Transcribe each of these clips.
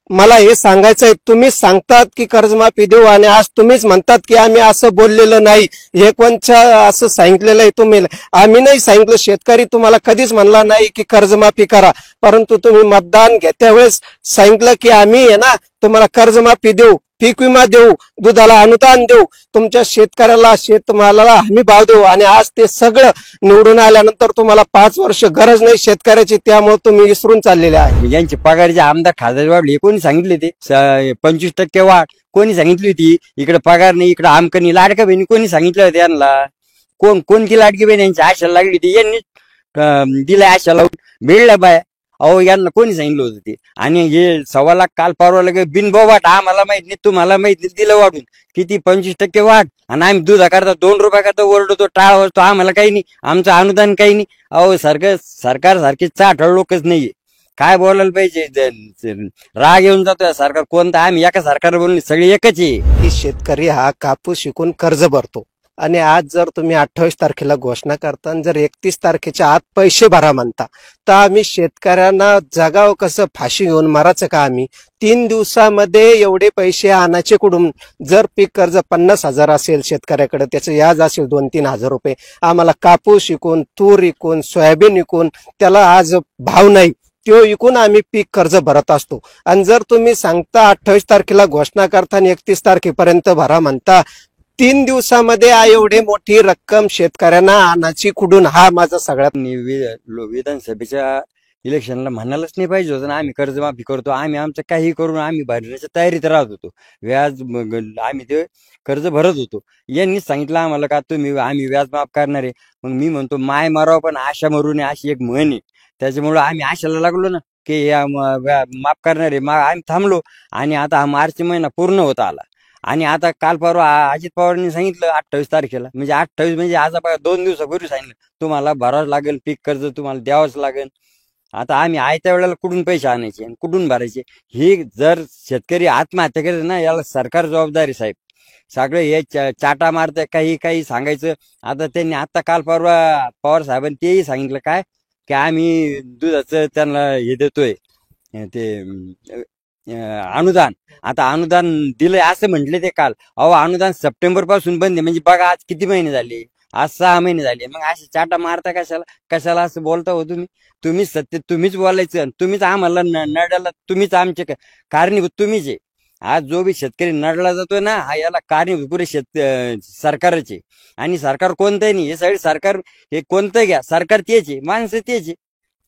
मला हे सांगायचंय, तुम्ही सांगतात की कर्जमाफी देऊ आणि आज तुम्हीच म्हणतात की आम्ही असं बोललेलं नाही. हे कोणच्या असं सांगितलेलं आहे तुम्ही? आम्ही नाही सांगितलं. शेतकरी तुम्हाला कधीच म्हणला नाही की कर्जमाफी करा, परंतु तुम्ही मतदान घेत्या वेळेस सांगितलं की आम्ही आहे ना तुम्हाला कर्जमाफी देऊ, पीक विमा देऊ, दुधाला अनुदान देऊ, तुमच्या शेतकऱ्याला शेतमालाला हमी भाव देऊ. आणि आज ते सगळं निवडून आल्यानंतर तुम्हाला 5 वर्ष गरज नाही शेतकऱ्याची, त्यामुळे तुम्ही विसरून चाललेले आहे. यांची पगारचे आमदार खासदार वाढले कोणी सांगितले ते 25% वाढ कोणी सांगितली होती? इकडे पगार नाही, इकडे आमकनी लाडका बहिणी कोणी सांगितलं होतं यांना? कोणती लाडकी बहीण यांची आशा लागली होती? यांनी दिल्या आशा लावून मिळल्या बाया. अहो यांना कोणी सांगितलं होतं ते? आणि हे 1.25 लाख काल परवा लगे बिनबोबाट, आम्हाला माहित नाही तुम्हाला माहित नाही, दिलं वाढून. किती 25% वाढ. आणि आम्ही दुधा करता 2 रुपया करता ओरडतो, टाळ वाजतो, आम्हाला काही नाही, आमचं अनुदान काही नाही. अहो सरकार सारखे चाठळ लोकच नाहीये. काय बोलायला पाहिजे? राग येऊन जातोय सरकार कोणतं. आम्ही एका सरकार बोलून सगळे एकच आहे. की शेतकरी हा कापूस विकून कर्ज भरतो आणि आज जर तुम्ही 28 तारखेला घोषणा करता आणि जर 31 तारखेच्या आत पैसे भरा म्हणता, तर आम्ही शेतकऱ्यांना जगाव कसं? फाशी घेऊन मारायचं का आम्ही? 3 दिवसामध्ये एवढे पैसे आणायचे कुठून? जर पीक कर्ज 50,000 असेल शेतकऱ्याकडे, त्याचं व्याज असेल 2-3 हजार रुपये, आम्हाला कापूस विकून, तूर विकून, सोयाबीन विकून त्याला आज भाव नाही, तो विकून आम्ही पीक कर्ज भरत असतो. आणि जर तुम्ही सांगता 28 तारखेला घोषणा करता आणि 31 तारखेपर्यंत भरा म्हणता, 3 दिवसामध्ये एवढी मोठी रक्कम शेतकऱ्यांना आणायची कुठून? हा माझा सगळ्यात. विधानसभेच्या इलेक्शनला म्हणायलाच नाही पाहिजे होतं ना आम्ही कर्जमाफी करतो. आम्ही आमचं काही करून आम्ही भरण्याच्या तयारीत राहत होतो. व्याज आम्ही ते कर्ज भरत होतो. यांनीच सांगितलं आम्हाला का आम्ही व्याज माफ करणार आहे. मग मी म्हणतो माय मारावं पण आशा मरू नये, अशी एक म्हण आहे. त्याच्यामुळे आम्ही आशाला लागलो ना की या माफ करणार आहे. आम्ही थांबलो आणि आता हा मार्च महिना पूर्ण होत आला. आणि आता काल परवा अजित पवारांनी सांगितलं 28 तारखेला, म्हणजे 28 म्हणजे आज 2 दिवसापूर्वी सांगितलं तुम्हाला भरावं लागेल पीक कर्ज, तुम्हाला द्यावंच लागेल. आता आम्ही आयत्या वेळेला कुठून पैसे आणायचे आणि कुठून भरायचे? ही जर शेतकरी आत्महत्या करे ना, याला सरकार जबाबदारी साहेब. सगळे हे चाटा मारत काही सांगायचं. आता त्यांनी आता काल परवा पवार साहेबांनी तेही सांगितलं काय की आम्ही दुधाचं त्यांना हे देतोय ते अनुदान. आता अनुदान दिलंय असं म्हटले ते काल. अहो अनुदान सप्टेंबर पासून बंद आहे, म्हणजे बघा आज किती महिने झाले? आज 6 महिने झाले. मग असे चाटा मारता कशाला असं बोलता हो तुम्ही? तुम्हीच सत्य, तुम्हीच बोलायचं, तुम्हीच आम्हाला नडाला, तुम्हीच आमचे कारणीभूत तुम्हीच आहे. आज जो बी शेतकरी नडला जातोय ना, हा याला कारणीभूत पुरे सरकारच आहे. आणि सरकार कोणतंही नाही, हे सगळे सरकार हे कोणतं घ्या, सरकार तेच आहे, माणसं तेच आहे.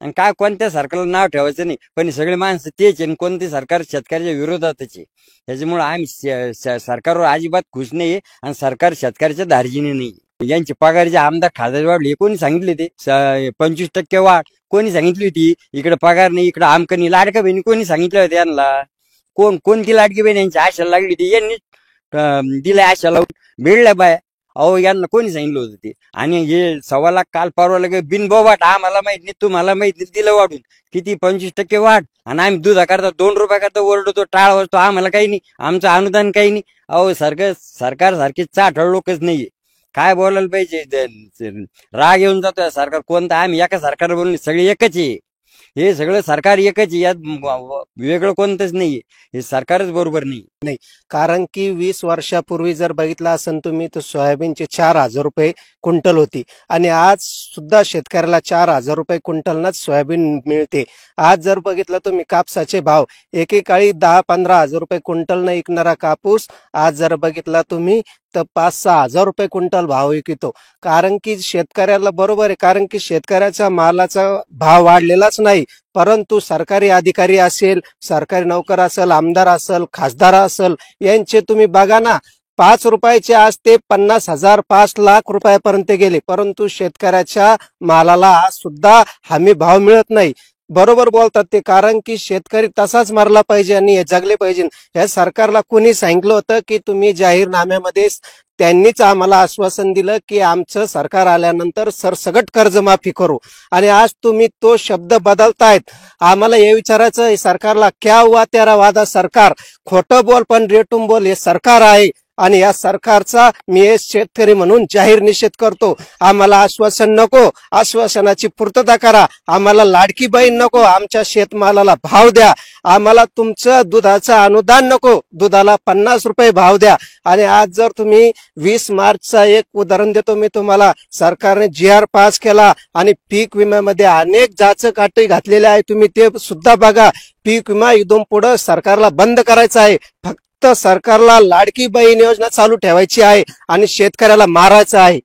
आणि काय कोणत्या सरकारला नाव ठेवायचं नाही, पण सगळे माणसं तेच आहे आणि कोणते सरकार शेतकऱ्याच्या विरोधातच आहे. त्याच्यामुळे आम्ही सरकारवर अजिबात खुश नाहीये आणि सरकार शेतकऱ्याच्या धार्जिने नाही. यांची पगारचे आमदार खासदार वाढले कोणी सांगितले ते 25% वाढ कोणी सांगितली होती? इकडे पगार नाही, इकडे आमकनी लाडका बहिणी कोणी सांगितलं होतं यांना? कोणती लाडकी बहीण यांची आशा लागली होती? यांनी दिल्या आशा लावून मिळल्या बाया. अहो यांना कोणी सांगितलं होतं ते? आणि हे 1.25 लाख काल परवा लगे बिनबोबाट, आम्हाला माहित नाही तुम्हाला माहित नाही, दिलं वाढून. किती 25% वाढ. आणि आम्ही दुधा करता 2 रुपया करता ओरडतो, टाळ वाजतो, आम्हाला काही नाही, आमचं अनुदान काही नाही. अहो सरकार सारखे चाठळ लोकच नाहीये. काय बोलायला पाहिजे? राग येऊन जातोय सरकार कोणतं. आम्ही एका सरकार बोलून सगळे एकच आहे. हे सगळं सरकार एकच आहे, यात वेगळं कोणतंच नाहीये. हे सरकारच बरोबर नाही. कारण की 20 वर्षापूर्वी जर बघितलं असेल तुम्ही, तर सोयाबीनचे 4,000 रुपये क्विंटल होती आणि आज सुद्धा शेतकऱ्याला 4,000 रुपये क्विंटलनाच सोयाबीन मिळते. आज जर बघितलं तुम्ही कापसाचे भाव, एकेकाळी 10-15 हजार रुपये क्विंटलनं विकणारा कापूस आज जर बघितला तुम्ही तर 5-6 हजार रुपये क्विंटल भाव विकतो. कारण की शेतकऱ्याला बरोबर आहे, कारण की शेतकऱ्याचा मालाचा भाव वाढलेलाच नाही, परंतु सरकारी अधिकारी असेल, सरकारी नोकर असेल, आमदार असेल, खासदार असेल, यांचे तुम्ही बघा ना, 5 रुपयाचे आज ते 50,000 5 लाख रुपयापर्यंत गेले, परंतु शेतकऱ्याच्या मालाला आज सुद्धा हमी भाव मिळत नाही. बरोबर बोलतात ते, कारण की शेतकरी तसाच मारला पाहिजे आणि हे जगले पाहिजे. या सरकारला कोणी सांगितलं होतं की तुम्ही जाहीरनाम्यामध्ये, त्यांनीच आम्हाला आश्वासन दिलं की आमचं सरकार आल्यानंतर सरसगट कर्जमाफी करू, आणि आज तुम्ही तो शब्द बदलतायत. आम्हाला हे विचारायचं आहे सरकारला, क्या हुआ तेरा वादा सरकार? खोटं बोल पण रेटून बोल हे सरकार आहे. आणि या सरकारचा मी शेतकरी म्हणून जाहीर निषेध करतो. आम्हाला आश्वासन नको, आश्वासनाची पूर्तता करा. आम्हाला लाडकी बहीण नको, आमच्या शेतमालाला भाव द्या. आम्हाला तुमचं दुधाचं अनुदान नको, दुधाला 50 रुपये भाव द्या. आणि आज जर तुम्ही 20 मार्चचा एक उदाहरण देतो मी तुम्हाला, सरकारने GR पास केला आणि पीक विम्यामध्ये अनेक जाचकाठी घातलेले आहे, तुम्ही ते सुद्धा बघा. पीक विमा इथून पुढे सरकारला बंद करायचा आहे. फक्त सरकारला लाडकी बहीण योजना चालू ठेवायची आहे आणि शेतकऱ्याला मारायचं आहे.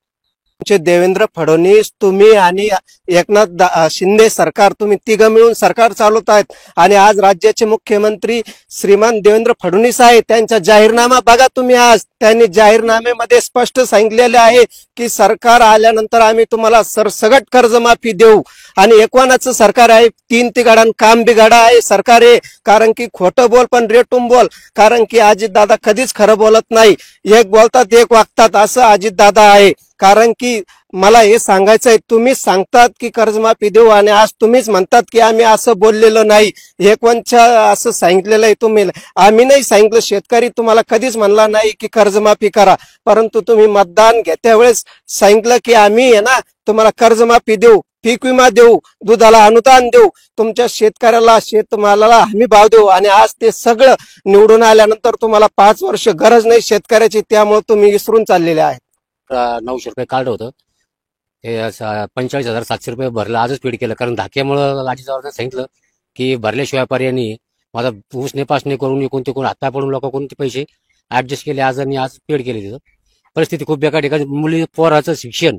देवेंद्र फडणवीस, तुम्ही आणि एकनाथ शिंदे सरकार, तुम्ही तिघं मिळून सरकार चालवत आहेत. आणि आज राज्याचे मुख्यमंत्री श्रीमान देवेंद्र फडणवीस आहे, त्यांचा जाहीरनामा बघा तुम्ही. आज त्यांनी जाहीरनाम्यामध्ये स्पष्ट सांगितलेले आहे की सरकार आल्यानंतर आम्ही तुम्हाला सरसगट कर्जमाफी देऊ. आणि एकवानाचं सरकार आहे, 3 तिघाडां काम बिघाडा आहे सरकार आहे. कारण की खोटं बोल पण रेटून बोल, कारण की अजितदादा कधीच खरं बोलत नाही. एक बोलतात एक वागतात, असं अजितदादा आहे. कारण की मला हे सांगायचं आहे, तुम्ही सांगतात की कर्जमाफी देऊ आणि आज तुम्हीच म्हणतात की आम्ही असं बोललेलो नाही. एकवनच्या असं सांगितलेलं आहे तुम्ही, आम्ही नाही सांगितलं. शेतकरी तुम्हाला कधीच म्हणला नाही की कर्जमाफी करा, परंतु तुम्ही मतदान घेत्या वेळेस सांगितलं की आम्ही आहे ना तुम्हाला कर्जमाफी देऊ, पीक विमा देऊ, दुधाला अनुदान देऊ, तुमच्या शेतकऱ्याला शेतमालाला हमी भाव देऊ. आणि आज ते सगळं निवडून आल्यानंतर तुम्हाला 5 वर्ष गरज नाही शेतकऱ्याची, त्यामुळे तुम्ही विसरून चाललेले आहे. 900 रुपये काढलं होतं, हे 45,700 रुपये भरलं, आजच पेड केलं. कारण धाक्यामुळं अजितदादांनी सांगितलं की भरल्याशिवाय पर्याय नाही. माझा उसने पासने करून कोणते कोण हातपाय पडून लोक कोणते पैसे ऍडजस्ट केले आज आणि आज पेड केले. तिथं परिस्थिती खूप बेकार ठिकाणी. मुली पोराचं शिक्षण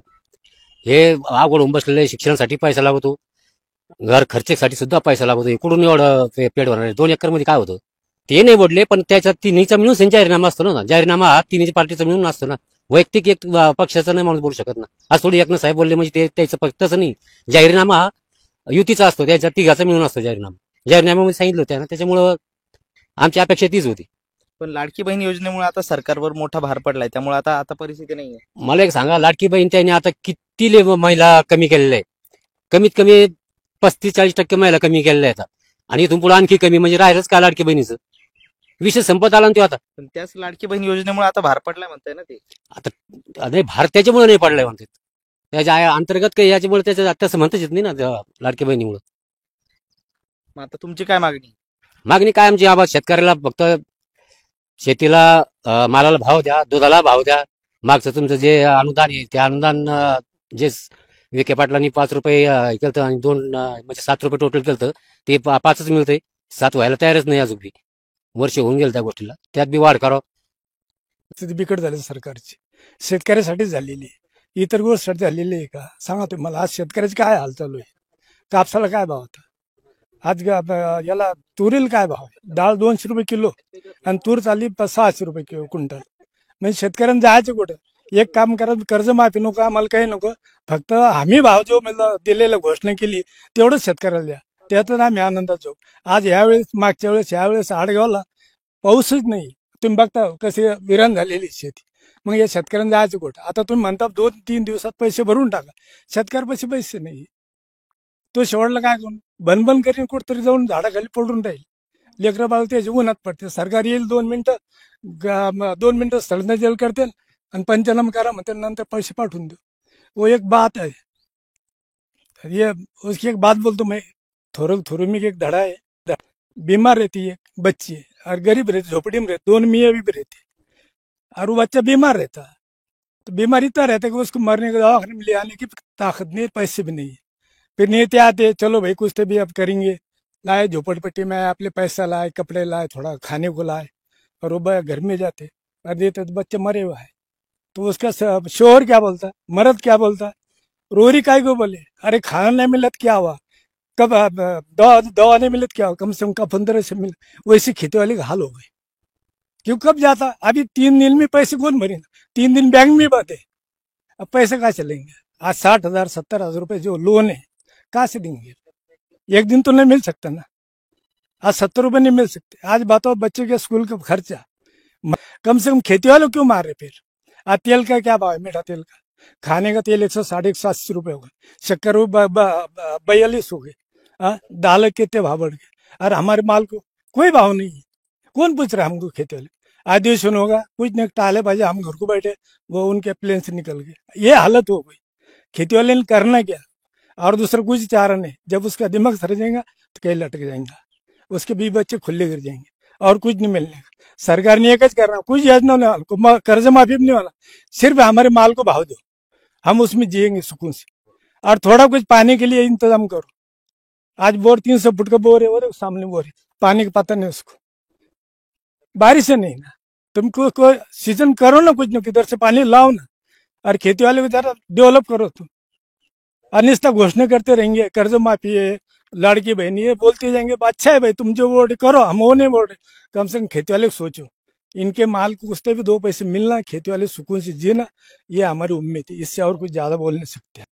हे अवघड होऊन बसलेलं आहे. शिक्षणासाठी पैसा लागतो, घर खर्चेसाठी सुद्धा पैसा लागतो. इकडून एवढं पेड होणार आहे. 2 एकरमध्ये काय होतं ते नाही बोलले, पण त्याच्यात तिन्हीचा मिळून त्यांचा जाहीरनामा असतो ना. जाहीरनामा हा तिन्ही पार्टीचा मिळून असतो ना, वैयक्तिक एक पक्षाचा नाही माणूस बोलू शकत ना. आज थोडी एकनाथ साहेब बोलले म्हणजे ते त्याचं पक्षच नाही. जाहीरनामा हा युतीचा असतो, त्याच्या तिघाचा मिळून असतो जाहीरनामा. जाहीरनाम्यामध्ये सांगितलं होतं ना, त्याच्यामुळं आमची अपेक्षा तीच होती. पण लाडकी बहीण योजनेमुळे आता सरकारवर मोठा भार पडलाय, त्यामुळे आता आता परिस्थिती नाहीये. मला एक सांगा, लाडकी बहीण त्याने आता किती महिला कमी केलेल्या आहे? कमीत कमी 35-40% महिला कमी केलेल्या आहेत. आणि इथून पुढे आणखी कमी, म्हणजे राहिलंच का लाडकी बहिणीचं? विषय संपत आला ना तो आता. पण त्याच लाडकी बहीण योजनेमुळे आता भार पडलाय म्हणताय ना ते. नाही, भारत त्याच्यामुळे नाही पडलाय म्हणतात, त्याच्या अंतर्गत काही याच्यामुळे त्याच्या तसं म्हणताच येत नाही ना त्या लाडकी बहिणीमुळे. मग आता तुमची काय मागणी? मागणी काय आमची? आबा शेतकऱ्याला फक्त शेतीला मालाला भाव द्या, दुधाला भाव द्या. मागचं तुमचं जे अनुदान आहे ते अनुदान जे विखे पाटलांनी 5 रुपये केलं आणि 2 म्हणजे 7 रुपये टोटल केलं, ते 5च मिळतंय. 7 व्हायला तयारच नाही अजून बी. वर्ष होऊन गेलं त्या गोष्टीला, त्यात बी वाढ करावं. स्थिती बिकट झाली सरकारची, शेतकऱ्यासाठीच झालेली आहे, इतर गोष्टीसाठी झालेली आहे का सांगा तुम्ही मला. आज शेतकऱ्याची काय हाल चालू आहे? कापसाला काय भाव होता आज? याला तुरीला काय भाव आहे? डाळ 200 रुपये किलो आणि तूर चालली 600 रुपये क्विंटल. म्हणजे शेतकऱ्यांना जायचं कुठं? एक काम करा, कर्जमाफी नको, आम्हाला काही नको, फक्त हमी भाव जो मला दिलेला घोषणा केली तेवढंच शेतकऱ्याला द्या, त्यातून आम्ही आनंदात जाऊ. आज यावेळेस, मागच्या वेळेस, यावेळेस आडगावला पाऊसच नाही. तुम्ही बघता कशी विरान झालेली शेती. मग या शेतकऱ्यांना जायचं कुठं? आता तुम्ही म्हणता 2-3 दिवसात पैसे भरून टाका, शेतकऱ्यापाशी पैसे नाही. तो शेवटला काय करून बनबन करीन, कुठतरी जाऊन झाडाखाली पडून राहील. लेकरं बाळ त्याच्या उन्हात पडते. सरकार येईल 2 मिनिटं स्थळना जेल करते आणि पंचनामा करा म्हणते, नंतर पैसे पाठवून देऊ. वो एक बात है, ये उसकी एक बात बोलतो मैं. थोरू में एक धड़ा है. बीमार रहती है एक बच्ची है और गरीब रहती, झोपड़ी में रहती, 2 मियाँ भी रहती और वो बच्चा बीमार रहता है. तो बीमार इतना रहता है कि उसको मरने के दवाखाने में ले आने की ताकत नहीं, पैसे भी नहीं है. फिर नेते आते, चलो भाई कुछ तो भी अब करेंगे, लाए झोपड़पट्टी में, अपने पैसा लाए, कपड़े लाए, थोड़ा खाने को लाए, और वो घर में जाते और देते तो बच्चे मरे हुआ है. तो उसका शोहर क्या बोलता, मर्द क्या बोलता, रोरी काय को बोले, अरे खाना नहीं मिलत क्या हुआ, कब दवा नहीं मिलत क्या हुआ, कम से कम 15 से मिल. वैसी खेती वाले का हाल हो गए. क्यों? कब जाता? अभी 3 दिन में पैसे कौन भरेगा? 3 दिन बैंक में बात है, अब पैसे कहाँ चलेंगे? आज 60,000 70,000 रुपए जो लोन है कहाँ से देंगे? एक दिन तो नहीं मिल सकता ना. आज 70 रुपए नहीं मिल सकते. आज बताओ बच्चे के स्कूल का खर्चा, कम से कम खेती वालों क्यों मार रहे? फिर आज तेल का क्या भाव है? मीठा तेल का, खाने का तेल 160-180 रुपए हो गए, शक्कर 42 हो गए, दाल कितने भाव बढ़ गए, और हमारे माल को कोई भाव नहीं है. कौन पूछ रहा है हमको? खेती वाले अधिवेशन होगा, कुछ नहीं, टाले बाजे, हम घर को बैठे, वो उनके प्लेन से निकल गए. ये हालत हो गई. खेती वाले ने करना क्या? और दूसरा कुछ चारा नहीं. जब उसका दिमाग सर जाएगा तो कहीं लटक जाएगा. उसके भी बच्चे खुले गिर जाएंगे और कुछ नहीं मिलने का। सरकार ने एक ही करना, कुछ योजना नहीं वाला, कर्ज माफी भी नहीं वाला, सिर्फ हमारे माल को भाव दो, हम उसमें जिएंगे सुकून से, और थोड़ा कुछ पानी के लिए इंतजाम करो। आज बोर 300 फुट का बोर है, वो सामने बोर है, पानी का पता नहीं उसको, बारिश है नहीं ना, तुमको कोई सीजन करो ना, कुछ ना किधर से पानी लाओ ना, और खेती वाले को जरा डेवलप करो तुम। अनिश्चित घोषणा करते रहेंगे, कर्ज माफी है, लाड़की बहनी है, बोलते जाएंगे, अच्छा है भाई तुम जो बोल रहे करो, हम वो नहीं बोल रहे। कम से कम खेती वाले को सोचो, इनके माल को उससे भी 2 पैसे मिलना, खेती वाले सुकून से जीना, ये हमारी उम्मीद है, इससे और कुछ ज्यादा बोल नहीं सकते।